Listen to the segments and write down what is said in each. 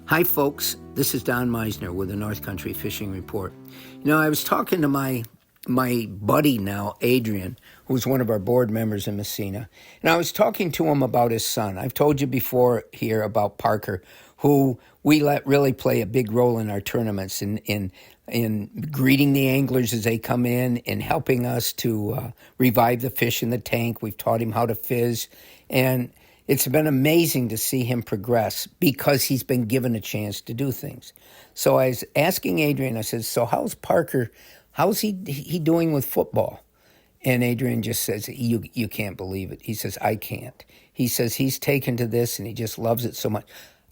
Hi, folks. This is Don Meissner with the North Country Fishing Report. I was talking to my buddy now, Adrian, who's one of our board members in Messina, and I was talking to him about his son. I've told you before here about Parker, who we let really play a big role in our tournaments in greeting the anglers as they come in helping us to revive the fish in the tank. We've taught him how to fizz, and it's been amazing to see him progress because he's been given a chance to do things. So I was asking Adrian, I said, so how's Parker, how's he doing with football? And Adrian just says, you can't believe it. He says, I can't. He says he's taken to this and he just loves it so much.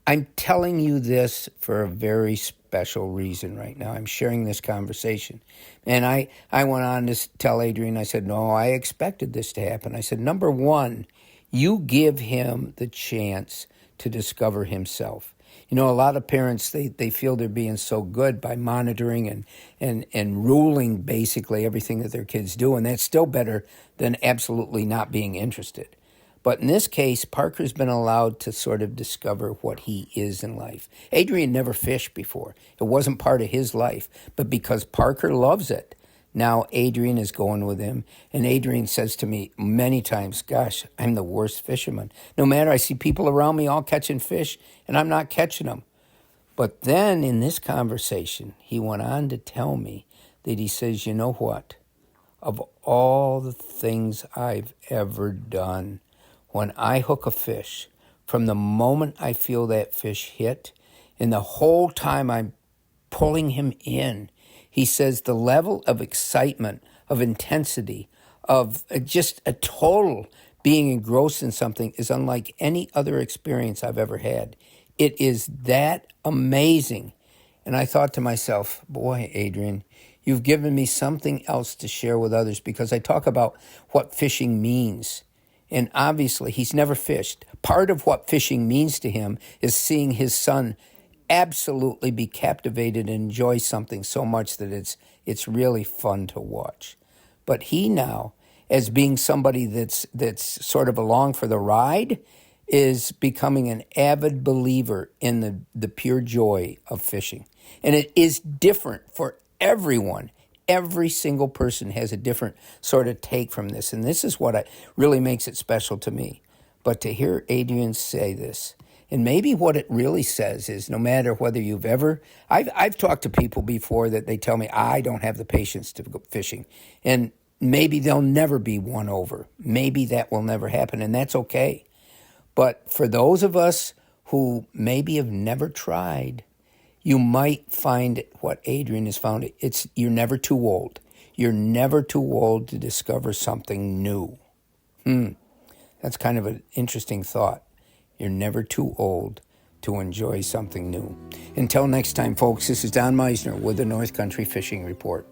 I'm telling you this for a very special reason right now. I'm sharing this conversation. And I went on to tell Adrian, I said, no, I expected this to happen. I said, number one, you give him the chance to discover himself. A lot of parents, they feel they're being so good by monitoring and ruling basically everything that their kids do, and that's still better than absolutely not being interested. But in this case, Parker's been allowed to sort of discover what he is in life. Adrian never fished before. It wasn't part of his life, but because Parker loves it, now Adrian is going with him, and Adrian says to me many times, gosh, I'm the worst fisherman. No matter, I see people around me all catching fish, and I'm not catching them. But then in this conversation, he went on to tell me that he says, you know what? Of all the things I've ever done, when I hook a fish, from the moment I feel that fish hit, and the whole time I'm pulling him in, he says the level of excitement, of intensity, of just a total being engrossed in something is unlike any other experience I've ever had. It is that amazing. And I thought to myself, boy, Adrian, you've given me something else to share with others, because I talk about what fishing means. And obviously, he's never fished. Part of what fishing means to him is seeing his son absolutely be captivated and enjoy something so much that it's really fun to watch. But he now, as being somebody that's sort of along for the ride, is becoming an avid believer in the pure joy of fishing. And it is different for everyone. Every single person has a different sort of take from this. And this is what really makes it special to me. But to hear Adrian say this, and maybe what it really says is, no matter whether you've ever, I've talked to people before that they tell me, I don't have the patience to go fishing. And maybe they'll never be won over. Maybe that will never happen, and that's okay. But for those of us who maybe have never tried, you might find what Adrian has found. You're never too old. You're never too old to discover something new. That's kind of an interesting thought. You're never too old to enjoy something new. Until next time, folks, this is Don Meissner with the North Country Fishing Report.